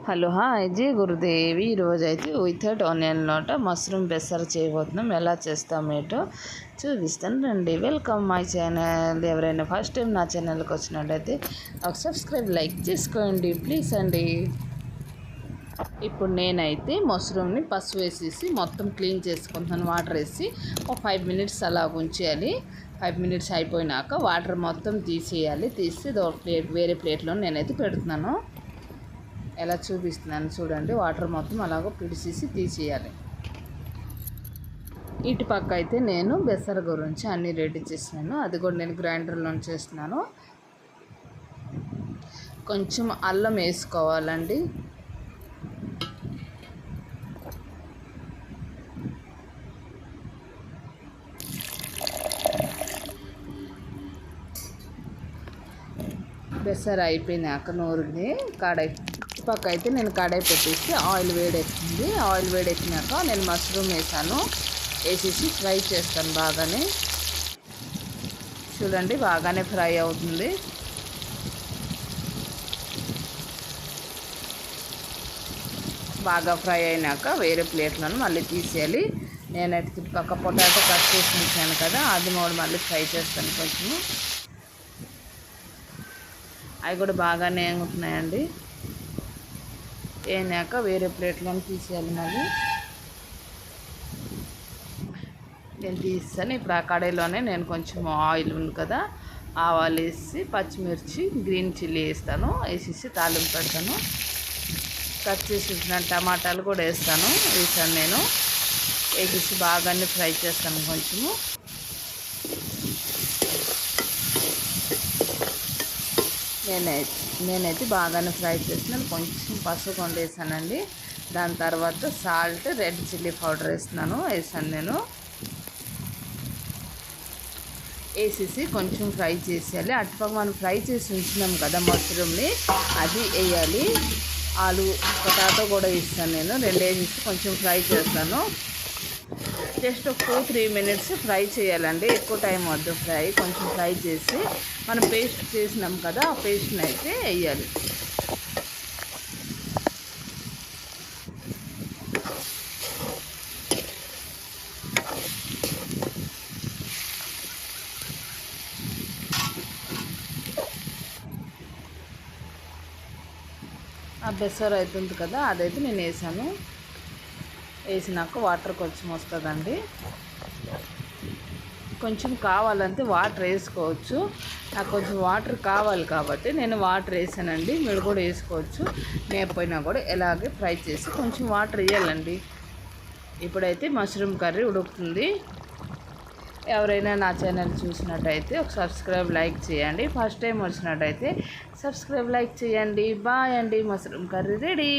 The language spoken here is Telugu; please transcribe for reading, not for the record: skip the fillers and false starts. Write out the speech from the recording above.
Hello hi ji Gurudevi. ఈరోజైతే వితౌట్ ఆనియన్ నోట మష్రూమ్ బెసర్ చేయబోతున్నాం. ఎలా చేస్తామేటో చూపిస్తాను రండి. Welcome my channel. ఎవరైనా ఫస్ట్ టైం నా ఛానల్కి వచ్చినట్టయితే ఒక సబ్స్క్రైబ్ లైక్ చేసుకోండి ప్లీజ్ అండి. ఇప్పుడు నేనైతే మష్రూమ్ని పసుపు వేసేసి మొత్తం క్లీన్ చేసుకుంటున్నాను. వాటర్ వేసి ఒక 5 మినిట్స్ అలా ఉంచేయాలి. 5 మినిట్స్ అయిపోయినాక వాటర్ మొత్తం తీసేయాలి. తీసి వేరే ప్లేట్లో నేనైతే పెడుతున్నాను. ఎలా చూపిస్తున్నాను చూడండి. వాటర్ మొత్తం అలాగ పిడిచేసి తీసేయాలి. ఇటు పక్క అయితే నేను బెసర గురించి అన్నీ రెడీ చేసినాను. అది కూడా నేను గ్రైండర్లో చేస్తున్నాను. కొంచెం అల్లం వేసుకోవాలండి. బెసర అయిపోయినాక నూరుని కడాయి పక్క అయితే నేను కడాయి పెట్టేసి ఆయిల్ వేడెక్కింది. ఆయిల్ వేడెక్కినాక నేను మష్రూమ్ వేసాను. వేసేసి ఫ్రై చేస్తాను బాగానే. చూడండి బాగానే ఫ్రై అవుతుంది. బాగా ఫ్రై అయినాక వేరే ప్లేట్లను మళ్ళీ తీసేయాలి. నేనైతే పక్క పొటాటో కట్ చేసి ఉంచాను కదా, అది మళ్ళీ ఫ్రై చేస్తాను కొంచెము. అవి కూడా బాగానే వేగుతున్నాయండి. వేనాక వేరే ప్లేట్లో తీసేయాలి. మళ్ళీ నేను తీస్తాను. ఇప్పుడు ఆ కడాయిలోనే నేను కొంచెం ఆయిల్ ఉంది కదా, ఆవాలు వేసి పచ్చిమిర్చి గ్రీన్ చిల్లీ వేస్తాను. వేసేసి తాలింపు పెడతాను. కట్ చేసి టమాటాలు కూడా వేస్తాను. నేను వేసేసి బాగానే ఫ్రై చేస్తాను కొంచెము. నేనైతే బాగానే ఫ్రై చేసినాను. కొంచెం పసుపు వేసానండి. దాని తర్వాత సాల్ట్, రెడ్ చిల్లీ పౌడర్ వేసాను నేను. వేసేసి కొంచెం ఫ్రై చేసేయాలి. అటుపక్క మనం ఫ్రై చేసి ఉంచినాం కదా మష్రూమ్ని, అది వేయాలి. ఆలు పొటాటో కూడా వేస్తాను నేను. 2 వేసేసి కొంచెం ఫ్రై చేస్తాను. జస్ట్ ఒక 2-3 మినిట్స్ ఫ్రై చేయాలండి. ఎక్కువ టైం వద్దు. కొంచెం ఫ్రై చేసి మనం పేస్ట్ చేసినాం కదా, ఆ పేస్ట్ని అయితే వేయాలి. ఆ బెసర్ అవుతుంది కదా, అదైతే నేను వేసాను. వేసినాక వాటర్ కొంచెం వస్తుందండి. కొంచెం కావాలంటే వాటర్ వేసుకోవచ్చు. నాకు కొంచెం వాటర్ కావాలి కాబట్టి నేను వాటర్ వేసానండి. మీరు కూడా వేసుకోవచ్చు. లేకపోయినా కూడా ఇలాగే ఫ్రై చేసి కొంచెం వాటర్ వేయాలండి. ఇప్పుడైతే మష్రూమ్ కర్రీ ఉడుకుతుంది. ఎవరైనా నా ఛానల్ చూసినట్టయితే ఒక సబ్స్క్రైబ్ లైక్ చేయండి. ఫస్ట్ టైం వచ్చినట్టయితే సబ్స్క్రైబ్ లైక్ చేయండి. బాయ్ అండి. Mushroom curry ready.